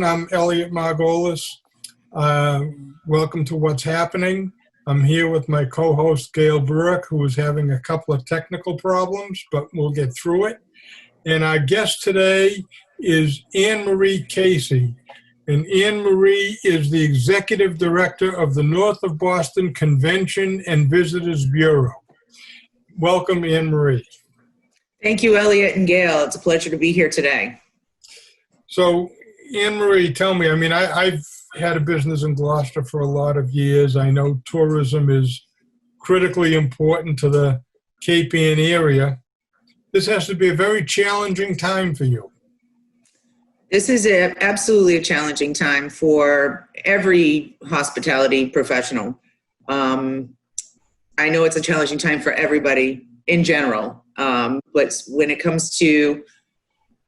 I'm Elliot Margolis. Welcome to What's Happening. I'm here with my co-host Gail Burke, who is having a couple of technical problems, but we'll get through it. And our guest today is Anne Marie Casey. And Anne Marie is the Executive Director of the North of Boston Convention and Visitors Bureau. Welcome, Anne Marie. Thank you, Elliot and Gail. It's a pleasure to be here today. So, Anne Marie, tell me, I've had a business in Gloucester for a lot of years. I know tourism is critically important to the Cape Ann area. This has to be a very challenging time for you. This is absolutely a challenging time for every hospitality professional. I know it's a challenging time for everybody in general, but when it comes to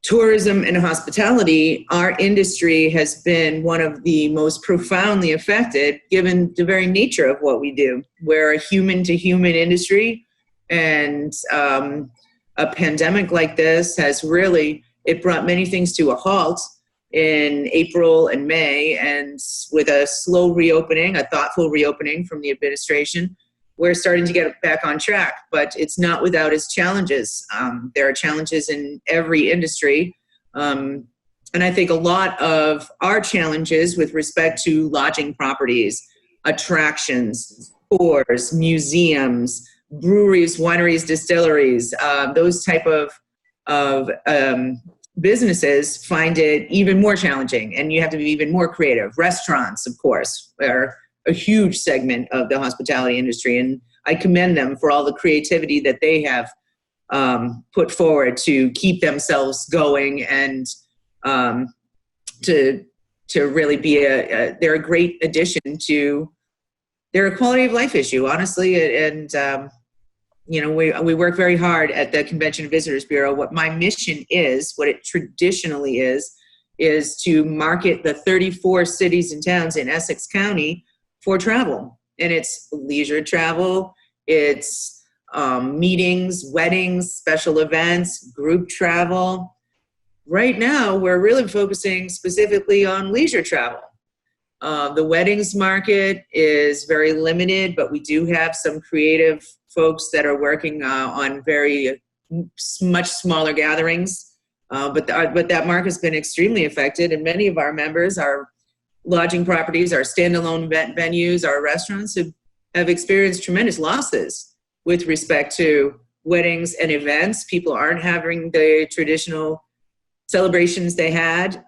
tourism and hospitality, our industry has been one of the most profoundly affected given the very nature of what we do. We're a human-to-human industry, and a pandemic like this has really, it brought many things to a halt in April and May, and with a slow reopening, a thoughtful reopening from the administration, we're starting to get back on track, but it's not without its challenges. There are challenges in every industry. And I think a lot of our challenges with respect to lodging properties, attractions, tours, museums, breweries, wineries, distilleries, those type of businesses find it even more challenging, and you have to be even more creative. Restaurants, of course, are a huge segment of the hospitality industry, and I commend them for all the creativity that they have put forward to keep themselves going and to really be they're a great addition to, they're a quality of life issue, honestly, and we work very hard at the Convention and Visitors Bureau. What my mission is, what it traditionally is to market the 34 cities and towns in Essex County for travel. And it's leisure travel, it's meetings, weddings, special events, group travel. Right now, we're really focusing specifically on leisure travel. The weddings market is very limited, but we do have some creative folks that are working on very much smaller gatherings. But that market has been extremely affected, and many of our members, our lodging properties, our standalone venues, our restaurants have experienced tremendous losses with respect to weddings and events. People aren't having the traditional celebrations they had.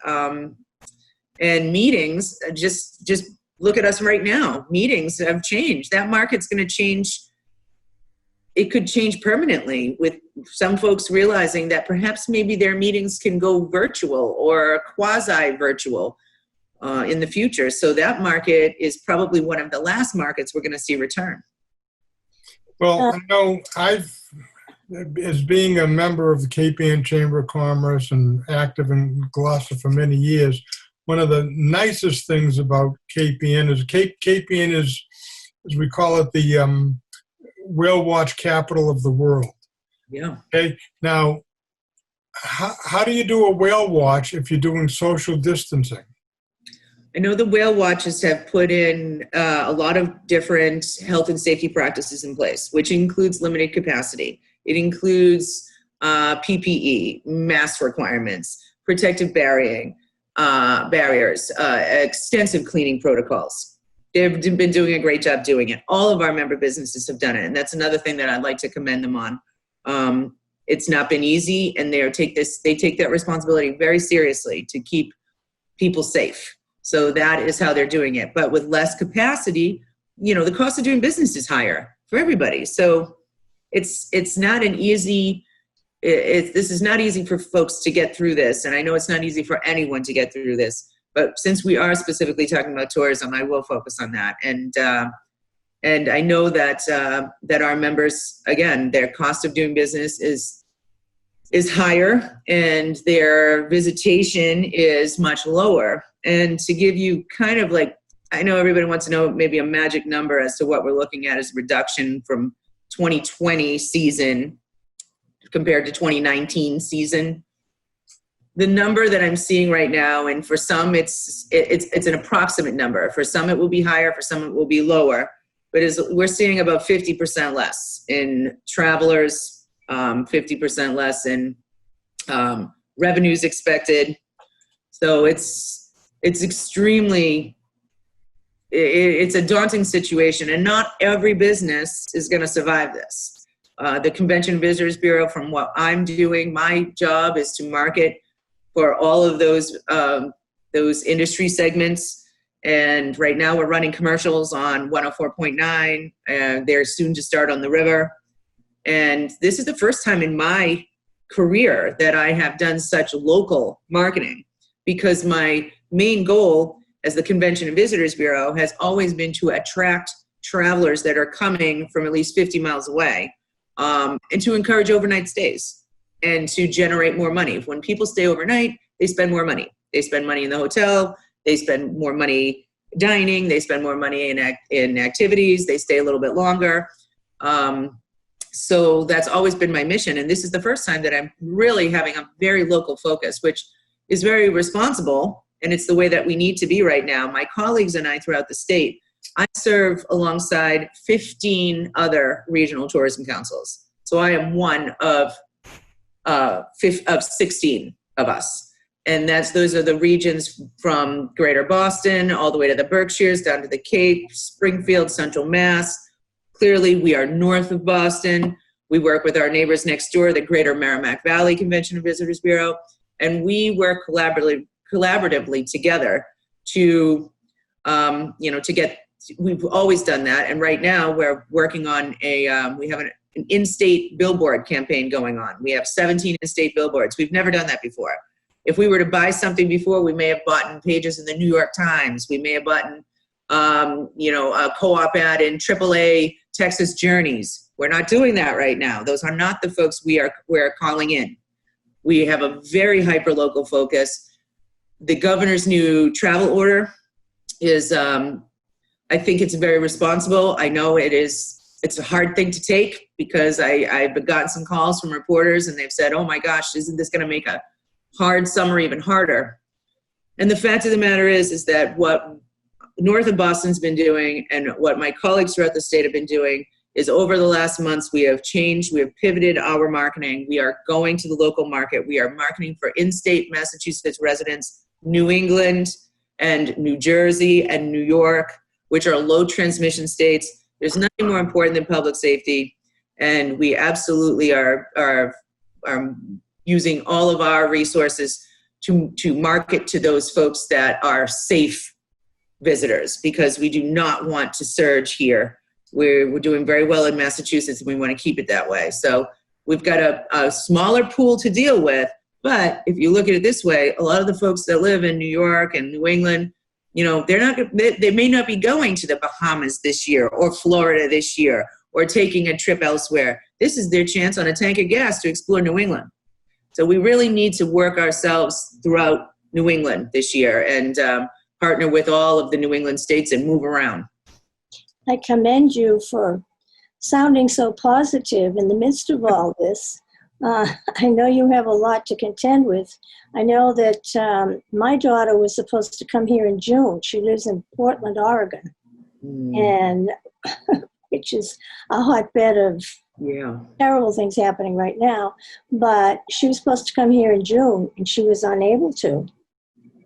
And meetings, just look at us right now. Meetings have changed. That market's going to change. It could change permanently, with some folks realizing that perhaps maybe their meetings can go virtual or quasi-virtual in the future. So that market is probably one of the last markets we're going to see return. Well, I know as being a member of the Cape Ann Chamber of Commerce and active in Gloucester for many years, one of the nicest things about Cape Ann is Cape Ann is, as we call it, the whale watch capital of the world. Yeah. Okay. Now, how do you do a whale watch if you're doing social distancing? I know the whale watches have put in a lot of different health and safety practices in place, which includes limited capacity. It includes PPE, mask requirements, protective barriers, extensive cleaning protocols. They've been doing a great job doing it. All of our member businesses have done it, and that's another thing that I'd like to commend them on. It's not been easy, and they take that responsibility very seriously to keep people safe. So that is how they're doing it. But with less capacity, the cost of doing business is higher for everybody. So it's not an easy. This is not easy for folks to get through this, and I know it's not easy for anyone to get through this. But since we are specifically talking about tourism, I will focus on that. And I know that our members, again, their cost of doing business is higher, and their visitation is much lower. And to give you kind of like, I know everybody wants to know maybe a magic number as to what we're looking at as reduction from 2020 season compared to 2019 season. the number that I'm seeing right now, and for some it's an approximate number. For some it will be higher, for some it will be lower. But we're seeing about 50% less in travelers, 50% less in revenues expected. So it's extremely, it's a daunting situation, and not every business is going to survive this. The Convention Visitors Bureau, from what I'm doing, my job is to market for all of those industry segments. And right now we're running commercials on 104.9, and they're soon to start on the river. And this is the first time in my career that I have done such local marketing, because my main goal as the Convention and Visitors Bureau has always been to attract travelers that are coming from at least 50 miles away, and to encourage overnight stays and to generate more money. When people stay overnight, they spend more money. They spend money in the hotel. They spend more money dining. They spend more money in activities. They stay a little bit longer. So that's always been my mission. And this is the first time that I'm really having a very local focus, which is very responsible. And it's the way that we need to be right now. My colleagues and I throughout the state, I serve alongside 15 other regional tourism councils. So I am one of 16 of us. And those are the regions from Greater Boston all the way to the Berkshires, down to the Cape, Springfield, Central Mass. Clearly, we are north of Boston. We work with our neighbors next door, the Greater Merrimack Valley Convention and Visitors Bureau, and we work collaboratively together to, to get. We've always done that, and right now we're working on we have an in-state billboard campaign going on. We have 17 in-state billboards. We've never done that before. If we were to buy something before, we may have bought pages in the New York Times. We may have bought, a co-op ad in AAA Texas Journeys. We're not doing that right now. Those are not the folks we're calling in. We have a very hyper-local focus. The governor's new travel order is, I think it's very responsible. I know it's a hard thing to take, because I've gotten some calls from reporters and they've said, oh my gosh, isn't this going to make a hard summer even harder? And the fact of the matter is that what north of Boston's been doing, and what my colleagues throughout the state have been doing, is over the last months we have pivoted our marketing. We are going to the local market. We are marketing for in-state Massachusetts residents, New England and New Jersey and New York, which are low transmission states. There's nothing more important than public safety, and we absolutely are using all of our resources to market to those folks that are safe visitors, because we do not want to surge here. We're doing very well in Massachusetts, and we want to keep it that way. So we've got a smaller pool to deal with, but if you look at it this way, a lot of the folks that live in New York and New England, they may not be going to the Bahamas this year, or Florida this year, or taking a trip elsewhere. This is their chance on a tank of gas to explore New England. So we really need to work ourselves throughout New England this year, and partner with all of the New England states and move around. I commend you for sounding so positive in the midst of all this. I know you have a lot to contend with. I know that my daughter was supposed to come here in June. She lives in Portland, Oregon, and which is a hotbed of terrible things happening right now. But she was supposed to come here in June, and she was unable to.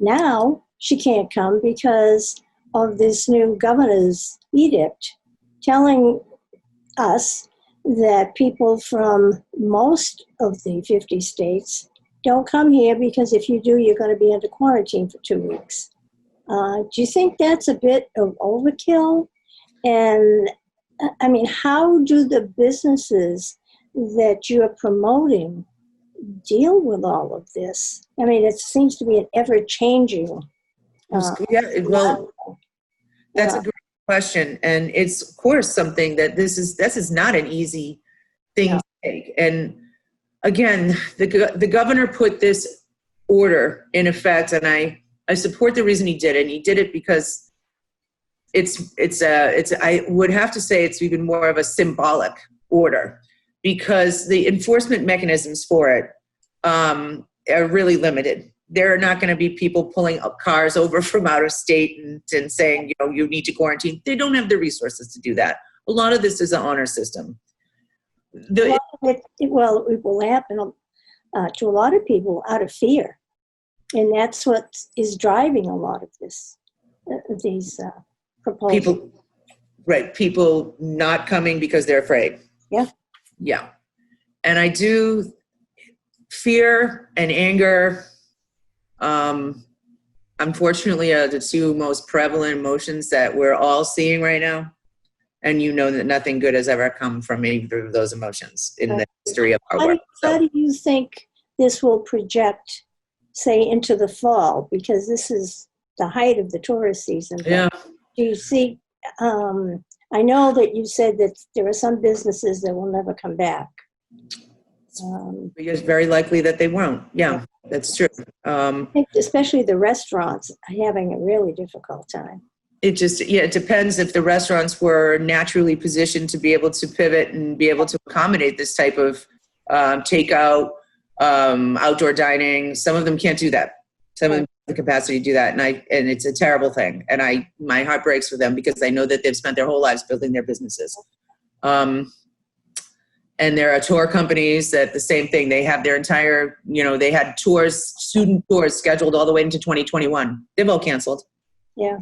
Now she can't come because of this new governor's edict telling us that people from most of the 50 states don't come here, because if you do, you're going to be under quarantine for 2 weeks. Do you think that's a bit of overkill? And I mean, how do the businesses that you're promoting deal with all of this? I mean, it seems to be an ever-changing. That's a great question, and it's of course something that this is not an easy thing to take. And again, the governor put this order in effect, and I support the reason he did it. And he did it because I would have to say it's even more of a symbolic order, because the enforcement mechanisms for it are really limited. There are not going to be people pulling up cars over from out of state and saying, you need to quarantine. They don't have the resources to do that. A lot of this is an honor system. It will happen to a lot of people out of fear. And that's what is driving a lot of these proposals. People not coming because they're afraid. Yeah. And I do fear and anger, unfortunately, are the two most prevalent emotions that we're all seeing right now. And that nothing good has ever come from either of those emotions in the history of our world. How do you think this will project, say, into the fall? Because this is the height of the tourist season. Yeah. Do you see, I know that you said that there are some businesses that will never come back. It's very likely that they won't. Yeah, that's true. I think especially the restaurants are having a really difficult time. It depends if the restaurants were naturally positioned to be able to pivot and be able to accommodate this type of takeout, outdoor dining. Some of them can't do that. Some of them have the capacity to do that. And it's a terrible thing. And my heart breaks for them because I know that they've spent their whole lives building their businesses. And there are tour companies that the same thing. They have their entire, they had student tours scheduled all the way into 2021. They've all canceled. Yeah.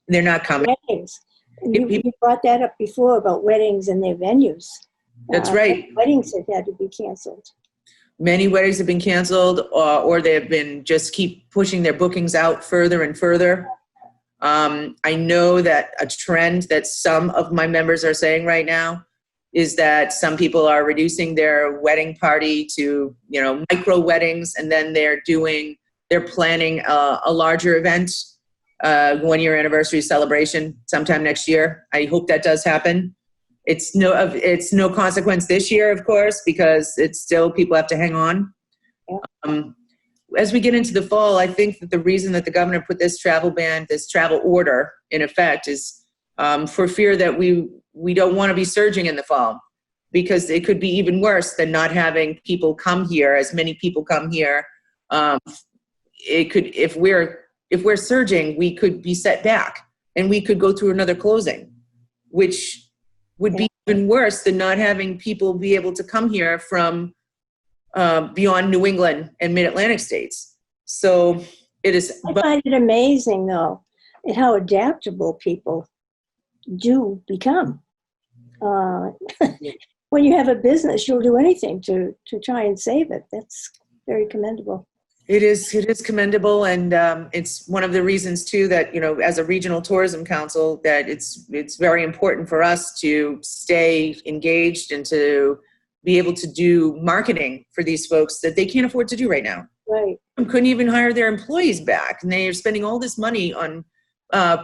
They're not coming. Weddings. You brought that up before about weddings and their venues. That's right. Weddings have had to be canceled. Many weddings have been canceled, or they have been just keep pushing their bookings out further and further. I know that a trend that some of my members are saying right now is that some people are reducing their wedding party to, micro weddings, and then they're planning a larger event, 1-year anniversary celebration sometime next year. I hope that does happen. It's no consequence this year, of course, because it's still, people have to hang on. Yeah. As we get into the fall, I think that the reason that the governor put this travel ban, this travel order in effect is for fear that we don't want to be surging in the fall, because it could be even worse than not having people come here, as many people come here. It could, if we're surging, we could be set back and we could go through another closing, which would be even worse than not having people be able to come here from beyond New England and mid-Atlantic states. So it is. I find it amazing, though, at how adaptable people do become. When you have a business, you'll do anything to try and save it. That's very commendable. It is commendable, and it's one of the reasons too that, as a regional tourism council, that it's very important for us to stay engaged and to be able to do marketing for these folks that they can't afford to do right now. Right. Couldn't even hire their employees back, and they are spending all this money on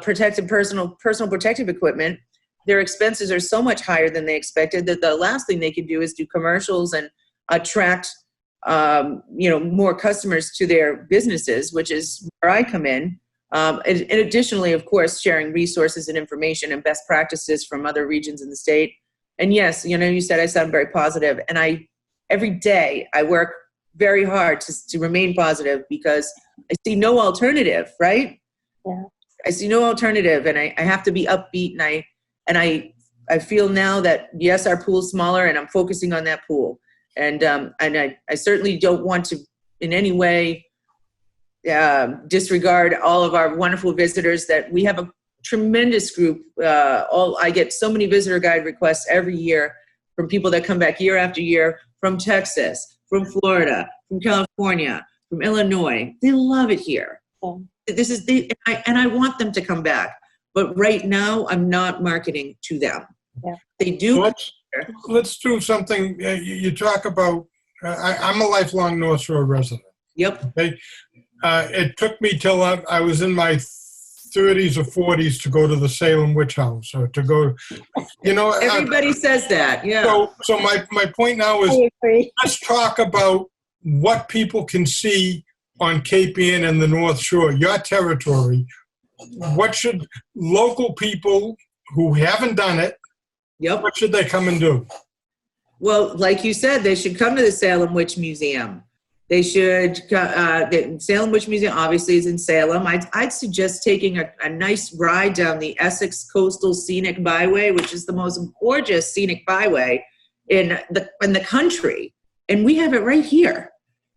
personal protective equipment. Their expenses are so much higher than they expected that the last thing they could do is do commercials and attract more customers to their businesses, which is where I come in. And additionally, of course, sharing resources and information and best practices from other regions in the state. And yes, you said I sound very positive, and every day I work very hard to remain positive, because I see no alternative, right? Yeah. I see no alternative, and I have to be upbeat, and I feel now that, yes, our pool's smaller, and I'm focusing on that pool. And I certainly don't want to in any way disregard all of our wonderful visitors. That we have a tremendous group. I get so many visitor guide requests every year from people that come back year after year from Texas, from Florida, from California, from Illinois. They love it here. Yeah. And I want them to come back. But right now, I'm not marketing to them. Yeah. They do. Let's do something. You talk about, I'm a lifelong North Shore resident. Yep. Okay? It took me till I was in my 30s or 40s to go to the Salem Witch House, or to go, Everybody says that, yeah. So my point now is, let's talk about what people can see on Cape Ann and the North Shore, your territory. What should local people who haven't done it, yep, what should they come and do? Well, like you said, they should come to the Salem Witch Museum. They should, the Salem Witch Museum obviously is in Salem. I'd suggest taking a nice ride down the Essex Coastal Scenic Byway, which is the most gorgeous scenic byway in the country. And we have it right here.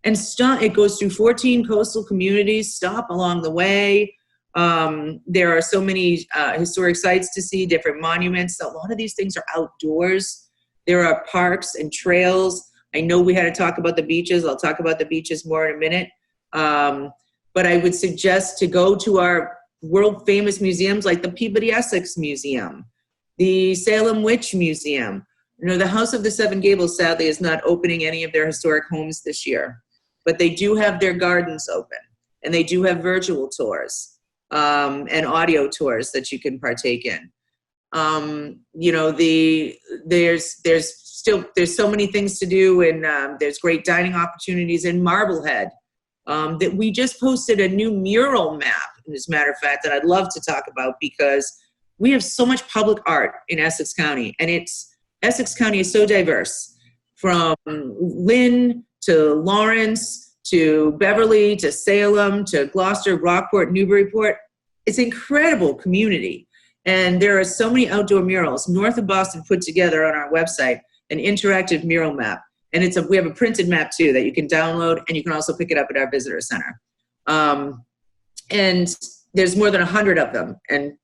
And it goes through 14 coastal communities, stop along the way. There are so many historic sites to see, different monuments. A lot of these things are outdoors. There are parks and trails. I know we had to talk about the beaches. I'll talk about the beaches more in a minute. But I would suggest to go to our world famous museums like the Peabody Essex Museum, the Salem Witch Museum. You know, the House of the Seven Gables sadly is not opening any of their historic homes this year, but they do have their gardens open, and they do have virtual tours and audio tours that you can partake in. You know, there's so many things to do, and there's great dining opportunities in Marblehead. That we just posted a new mural map, as a matter of fact, that I'd love to talk about, because we have so much public art in Essex County, and Essex County is so diverse, from Lynn to Lawrence to Beverly to Salem to Gloucester, Rockport, Newburyport. It's an incredible community, and there are so many outdoor murals. North of Boston put together on our website an interactive mural map. And we have a printed map too that you can download, and you can also pick it up at our visitor center. And there's more than 100 of them. And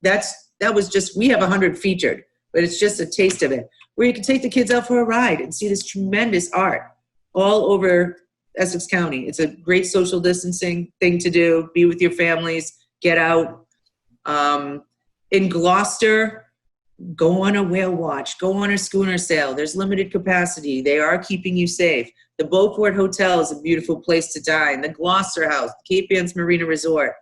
we have 100 featured, but it's just a taste of it, where you can take the kids out for a ride and see this tremendous art all over Essex County. It's a great social distancing thing to do. Be with your families, get out. In Gloucester, go on a whale watch, go on a schooner sail. There's limited capacity. They are keeping you safe. The Beaufort Hotel is a beautiful place to dine. The Gloucester House, Cape Anne's Marina Resort.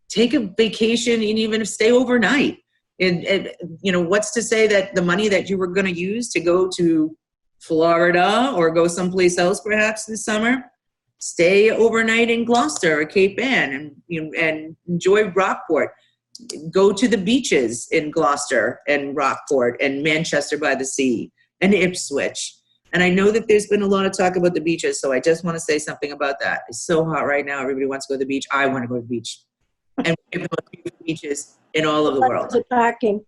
Take a vacation and even stay overnight. And you know, what's to say that the money that you were going to use to go to Florida or go someplace else perhaps this summer, stay overnight in Gloucester or Cape Anne and enjoy Rockport. Go to the beaches in Gloucester and Rockport and Manchester by the Sea and Ipswich. And I know that there's been a lot of talk about the beaches, so I just want to say something about that. It's so hot right now. Everybody wants to go to the beach. I want to go to the beach. And we have the most beautiful beaches in all of the world. Parking.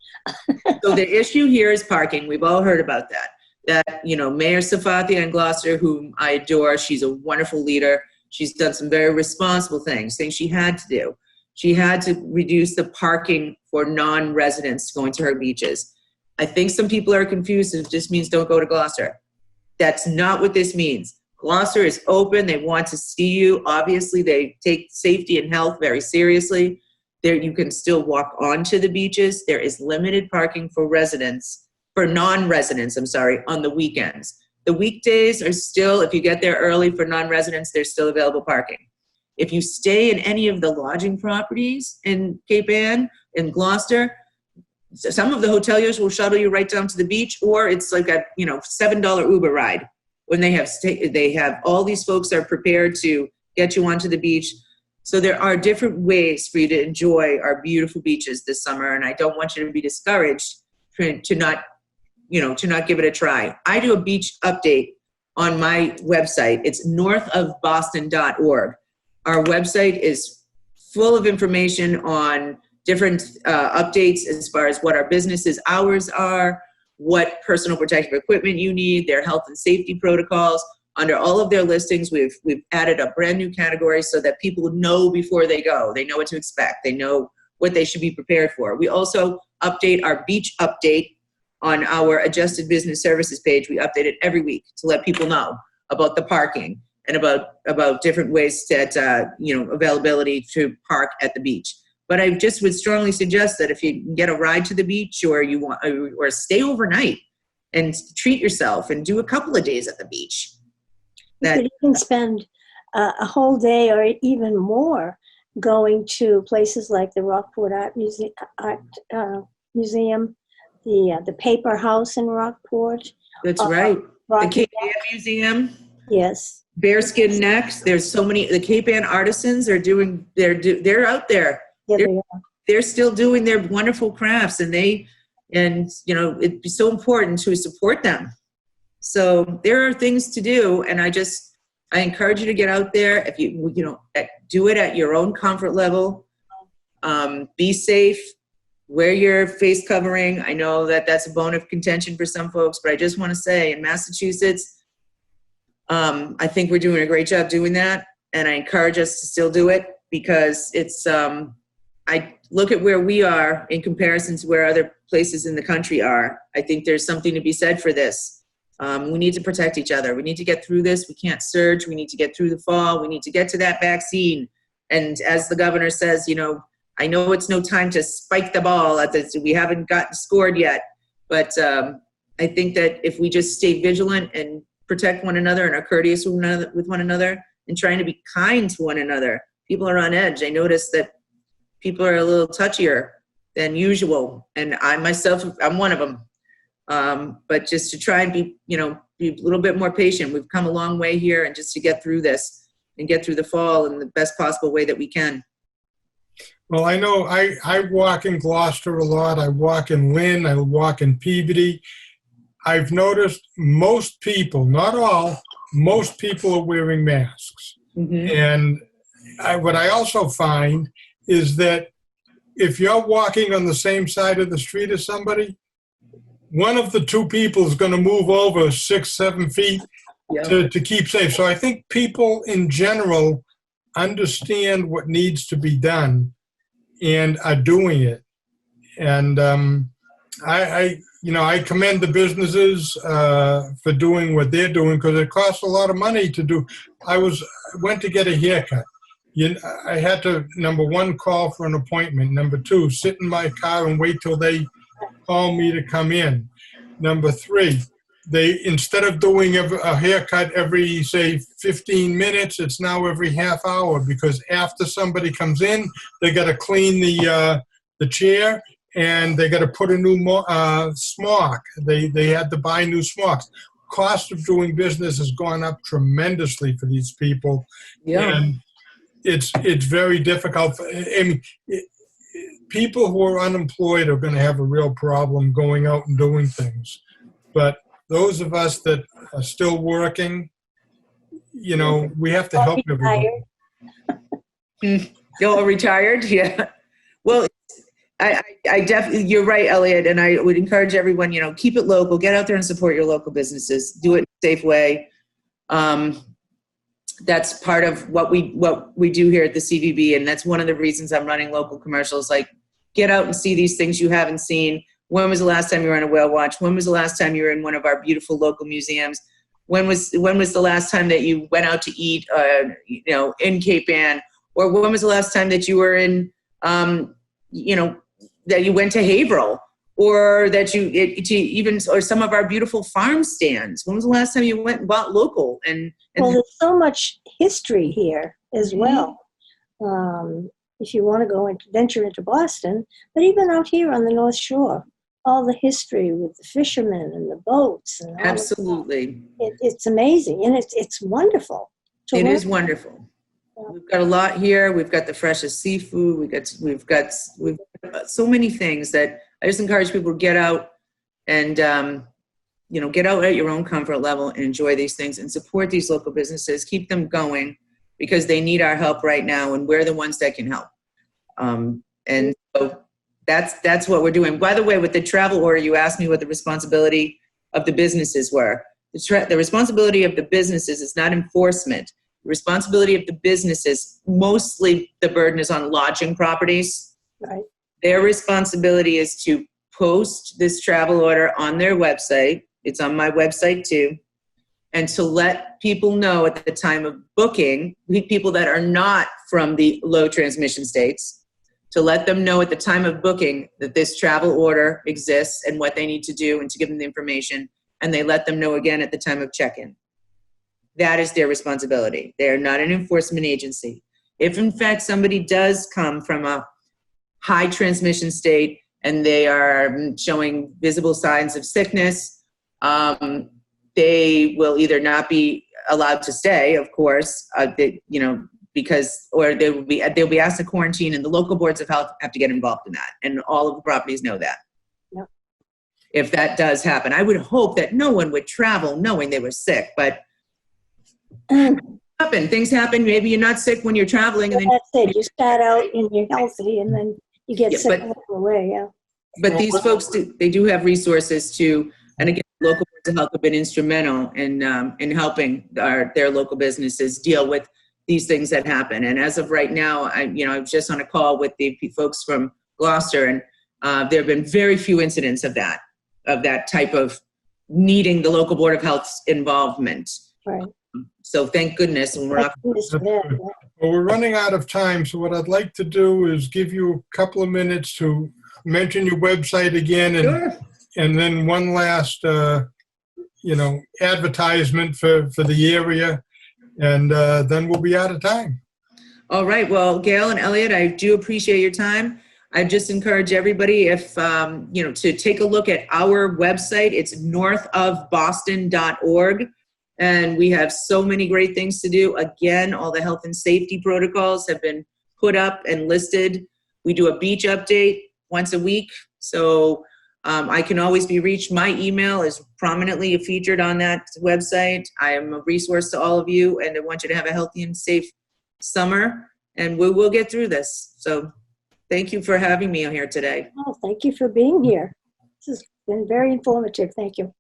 So the issue here is parking. We've all heard about that. That, you know, Mayor Safathia in Gloucester, whom I adore, she's a wonderful leader. She's done some very responsible things she had to do. She had to reduce the parking for non-residents going to her beaches. I think some people are confused. It just means don't go to Gloucester. That's not what this means. Gloucester is open. They want to see you. Obviously, they take safety and health very seriously. There, you can still walk onto the beaches. There is limited parking for non-residents, on the weekends. The weekdays are still, if you get there early for non-residents, there's still available parking. If you stay in any of the lodging properties in Cape Anne, in Gloucester, some of the hoteliers will shuttle you right down to the beach, or it's like a $7 Uber ride. When they have all these folks are prepared to get you onto the beach. So there are different ways for you to enjoy our beautiful beaches this summer, and I don't want you to be discouraged to not give it a try. I do a beach update on my website. It's northofboston.org. Our website is full of information on different updates as far as what our business's hours are, what personal protective equipment you need, their health and safety protocols. Under all of their listings, we've added a brand new category so that people know before they go. They know what to expect. They know what they should be prepared for. We also update our beach update on our adjusted business services page. We update it every week to let people know about the parking and about different ways that, availability to park at the beach. But I just would strongly suggest that if you can get a ride to the beach or stay overnight and treat yourself and do a couple of days at the beach. You can spend a whole day or even more going to places like the Rockport Art Museum, the Paper House in Rockport. That's right. The Cape Ann Museum. Yes. Bearskin Necks. There's so many. The Cape Ann artisans are doing. They're out there. Yeah, they're still doing their wonderful crafts, and it'd be so important to support them. So there are things to do, and I just I encourage you to get out there. If do it at your own comfort level. Be safe. Wear your face covering. I know that that's a bone of contention for some folks, but I just want to say in Massachusetts, I think we're doing a great job doing that. And I encourage us to still do it because it's, I look at where we are in comparison to where other places in the country are. I think there's something to be said for this. We need to protect each other. We need to get through this. We can't surge. We need to get through the fall. We need to get to that vaccine. And as the governor says, I know it's no time to spike the ball. We haven't gotten scored yet. But I think that if we just stay vigilant and protect one another and are courteous with one another and trying to be kind to one another, people are on edge. I notice that people are a little touchier than usual. And I myself, I'm one of them. But just to try and be a little bit more patient. We've come a long way here, and just to get through this and get through the fall in the best possible way that we can. Well, I know I walk in Gloucester a lot. I walk in Lynn. I walk in Peabody. I've noticed most people, not all, most people are wearing masks. Mm-hmm. And what I also find is that if you're walking on the same side of the street as somebody, one of the two people is going to move over 6-7 feet to keep safe. So I think people in general understand what needs to be done and are doing it. And I commend the businesses for doing what they're doing, because it costs a lot of money to do. I went to get a haircut. I had to, number one, call for an appointment. Number two, sit in my car and wait till they call me to come in. Number three, instead of doing a haircut every, say, 15 minutes, it's now every half hour, because after somebody comes in, they got to clean the chair and they got to put a new smock. They had to buy new smocks. Cost of doing business has gone up tremendously for these people. Yeah. And it's very difficult. People who are unemployed are going to have a real problem going out and doing things. But those of us that are still working, we have to help everybody. You're all retired? Yeah. Well, I definitely, you're right, Elliot. And I would encourage everyone, keep it local, get out there and support your local businesses, do it in a safe way. That's part of what we do here at the CVB. And that's one of the reasons I'm running local commercials. Like, get out and see these things you haven't seen. When was the last time you were on a whale watch? When was the last time you were in one of our beautiful local museums? When was the last time that you went out to eat, in Cape Ann? Or when was the last time that you were in, that you went to Haverhill? Or that or some of our beautiful farm stands? When was the last time you went and bought local? And well, there's so much history here as well. If you want to venture into Boston, but even out here on the North Shore, all the history with the fishermen and the boats. And absolutely. It's amazing, and it's wonderful. It is wonderful. Yeah. We've got a lot here. We've got the freshest seafood. We've got so many things that I just encourage people to get out and, get out at your own comfort level and enjoy these things and support these local businesses. Keep them going, because they need our help right now, and we're the ones that can help. And so that's what we're doing. By the way, with the travel order, you asked me what the responsibility of the businesses were. The responsibility of the businesses is not enforcement. The responsibility of the businesses, mostly the burden is on lodging properties. Right. Their responsibility is to post this travel order on their website. It's on my website too. And to let people know at the time of booking, people that are not from the low transmission states, to let them know at the time of booking that this travel order exists and what they need to do, and to give them the information. And they let them know again at the time of check-in. That is their responsibility. They are not an enforcement agency. If in fact somebody does come from a high transmission state and they are showing visible signs of sickness, they will either not be allowed to stay, of course, because, or they'll be asked to quarantine, and the local boards of health have to get involved in that. And all of the properties know that. Yep. If that does happen, I would hope that no one would travel knowing they were sick, but happen. Things happen. Maybe you're not sick when you're traveling, and then That's it. You start out and you're healthy, and then you get Yeah, sick but- along the way. Yeah. but these folks they do have resources to, and again, local boards of health have been instrumental in helping their local businesses deal with these things that happen. And as of right now, I was just on a call with the folks from Gloucester, and there have been very few incidents of that type of needing the local board of health's involvement. Right. So thank goodness, and we're not. Thank goodness for that, yeah. Well, we're running out of time, so what I'd like to do is give you a couple of minutes to mention your website again, Sure. and then one last, advertisement for the area, and then we'll be out of time. All right. Well, Gail and Elliot, I do appreciate your time. I just encourage everybody, if to take a look at our website. It's northofboston.org, and we have so many great things to do. Again, all the health and safety protocols have been put up and listed. We do a beach update once a week, so I can always be reached. My email is prominently featured on that website. I am a resource to all of you, and I want you to have a healthy and safe summer, and we will get through this. So thank you for having me here today. Oh, thank you for being here. This has been very informative. Thank you.